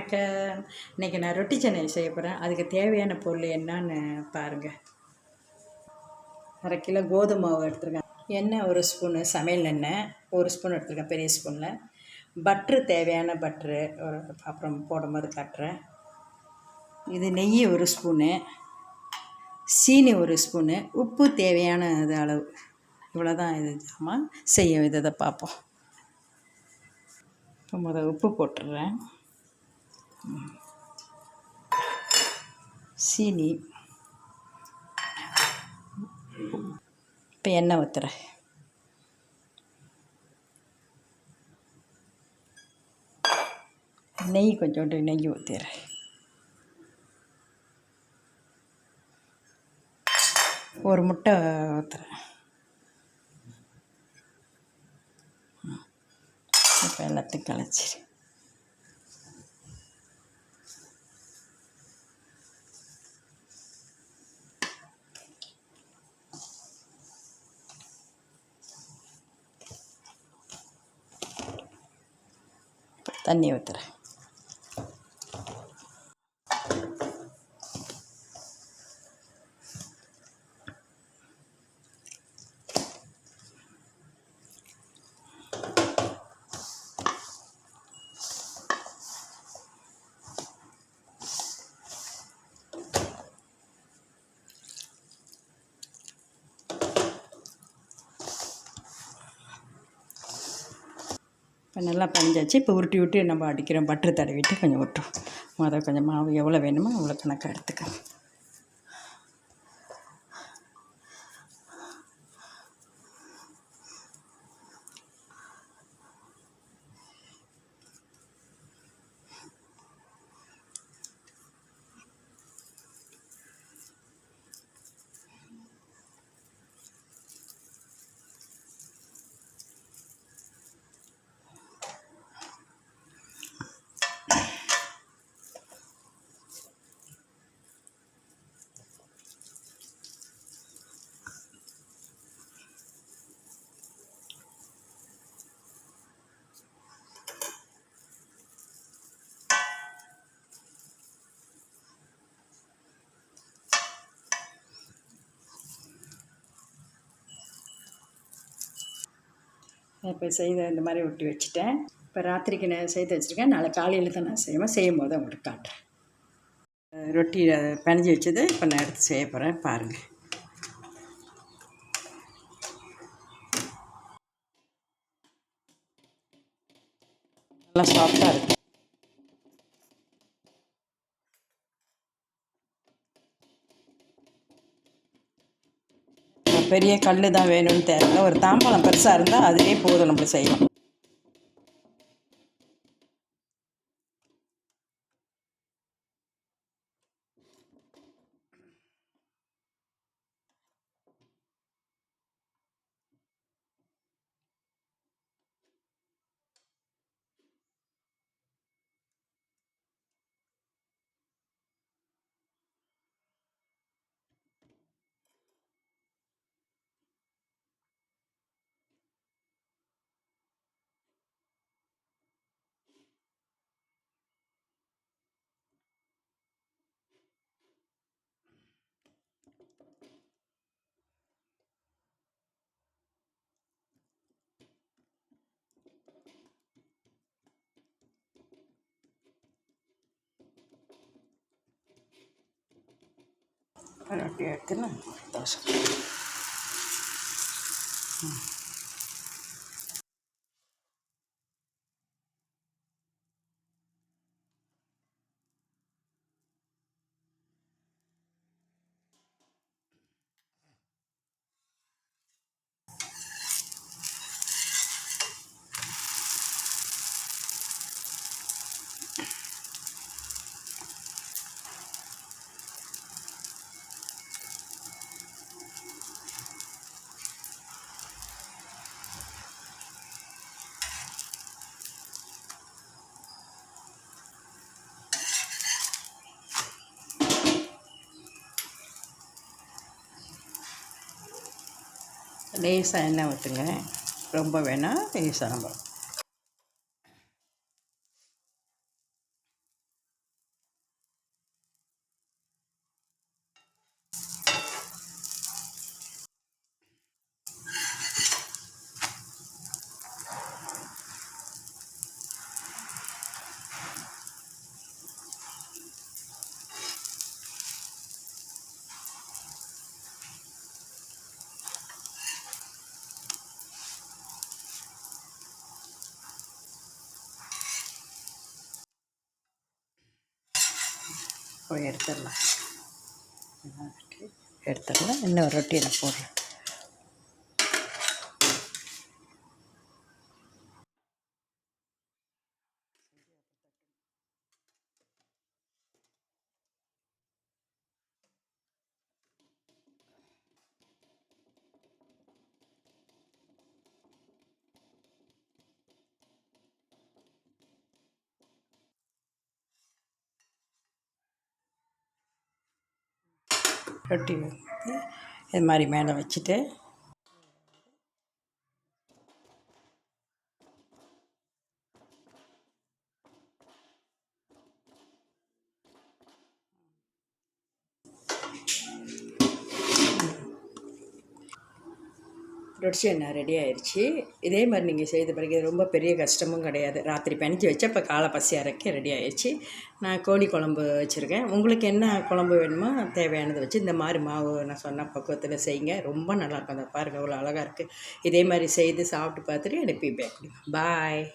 வணக்கம். இன்றைக்கி நான் ரொட்டி சென்னை செய்ய போகிறேன். அதுக்கு தேவையான பொருள் என்னன்னு பாருங்கள். 1/2 கிலோ கோதுமை மாவு எடுத்துருக்கேன். எண்ணெய் 1 ஸ்பூனு, சமையல் எண்ணெய் 1 ஸ்பூன் எடுத்துருக்கேன், பெரிய ஸ்பூனில். பட்ரு, தேவையான பட்ரு அப்புறம் போடும்போது காட்டுறேன். இது நெய் 1 ஸ்பூனு, சீனி 1 ஸ்பூனு, உப்பு தேவையான இது அளவு. இவ்வளோ தான் இது ஜாமான். செய்ய இதை பார்ப்போம். இப்போ முதல் உப்பு போட்டுடுறேன். சீனி, இப்போ எண்ணெய் ஊற்றுறேன். நெய் கொஞ்சோண்டு நெய் ஊற்றிடுறேன். ஒரு முட்டை ஊற்றுறேன். இப்போ எல்லாத்தையும் கலச்சிடு. தண்ணி ஊற்றுறேன். இப்போ நல்லா பஞ்சாச்சு. இப்போ உருட்டி விட்டு நம்ம அடிக்கிறோம். பட்டர் தடவிட்டு கொஞ்சம் விட்டுரும். முதல் கொஞ்சம் மாவு எவ்வளோ வேணுமோ அவ்வளோ கணக்காக எடுத்துக்கலாம். இப்போ இந்த மாதிரி ஒட்டி வச்சுட்டேன். இப்போ ராத்திரிக்கு நான் செய்து வச்சுருக்கேன். நாளை காலையில் தான் நான் செய்யும் போது உங்களுக்கு காட்டுறேன். ரொட்டி பிணைஞ்சி வச்சது இப்போ நான் எடுத்து செய்ய போகிறேன். பாருங்கள். நல்லா சாஃப்டாக இருக்குது. பெரிய கல் தான் வேணும்னு தேவை. ஒரு தாம்பாளம் பெருசாக இருந்தால் அதுவே போதும், நம்ம செய்யலாம். ரொட்டி எடுத்துன்னு தோசை. லேசாக எண்ணெய் ஊற்றுங்க. ரொம்ப வேணாம், லேசாக நம்ம எடுத்துடலாம். எடுத்துடலாம். இன்னும் ரொட்டியில் போடுறேன். ரொட்டி இது மாதிரி மேலே வச்சுட்டு ரொட்டி என்ன ரெடி ஆயிடுச்சு. இதே மாதிரி நீங்கள் செய்த பிறகு ரொம்ப பெரிய கஷ்டமும் கிடையாது. ராத்திரி பெனச்சி வச்சு அப்போ காலை பசி அரைக்க ரெடி ஆயிடுச்சு. நான் கோழி குழம்பு வச்சுருக்கேன். உங்களுக்கு என்ன குழம்பு வேணுமோ தேவையானதை வச்சு இந்த மாதிரி மாவு நான் சொன்ன பக்குவத்தில் செய்யுங்க. ரொம்ப நல்லாயிருக்கும். அதை பாருங்கள், அவ்வளோ அழகாக இருக்குது. இதே மாதிரி செய்து சாப்பிட்டு பார்த்துட்டு எனக்கு ஃபீட்பேக் கொடுங்க. பாய்.